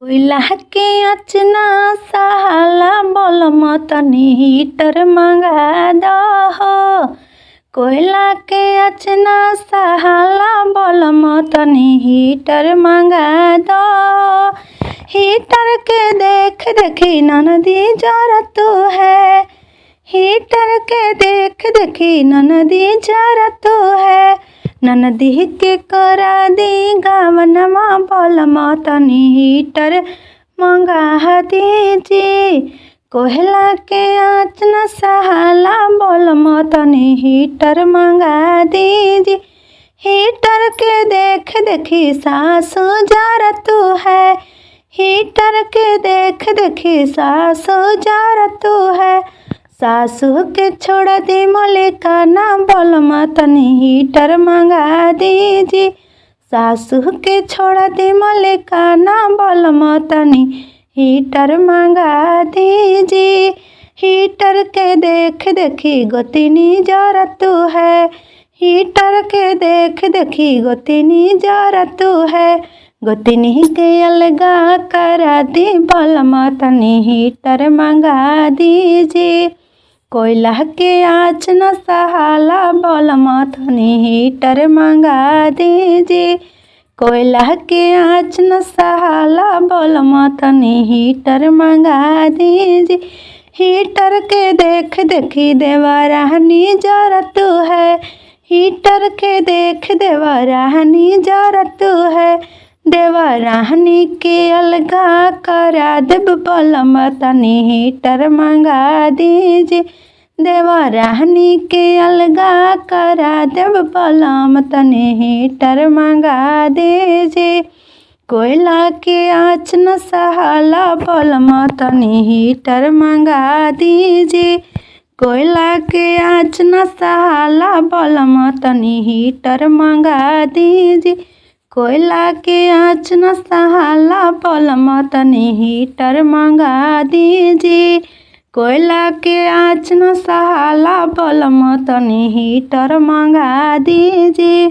कोयला के अचना सहाला बलम तनी हीटर मंगा दहो। कोयला के अचना सहाला बलम तनी हीटर मंगा दहो। हीटर के देख देखी ननदी जरत है। हीटर के देख देखी ननदी जरत है। ननदी के करा दी गावनमा बलम तनी हीटर मंगा दीजिए। कोयला के आँच न सहाला बलम तनी हीटर मंगा दीजिए। हीटर के देख देखी सासु जरत है। हीटर के देख देखी सासु जरत है। सासू के छोड़ दी मलिकाना बलम तनी हीटर मंगा दीजिए। सासू के छोड़ दी मलिकाना बलम तनी हीटर मंगा दीजिए। हीटर के देख देखी गोतिनी जरत है। हीटर के देख देखी गोतिनी जरत है। गोतिनी के अलगा करा दी बलम तनी हीटर मंगा दीजिए। कोयला के आँच न सहाला बलम तनी हीटर मंगा दीजिए। कोयला के आँच न सहाला बलम तनी हीटर मंगा दीजिए। हीटर के देख देखी देवरानी जरत है। हीटर के देख देवरानी जरत है। देवरानी के अलगा करा देब बलम तनी हीटर मंगा दीजिए। देवरानी के अलगा करा देब बलम तनी हीटर मंगा दीजिए। कोयला के आँच न सहाला बलम तनी हीटर मंगा दीजिए। कोयला के आँच न सहाला बलम तनी हीटर मंगा दीजिए। कोयला के आँच न सहाला बलम तनी हीटर मंगा दीजिए। कोयला के आँच न सहाला बलम तनी हीटर मंगा दीजिए।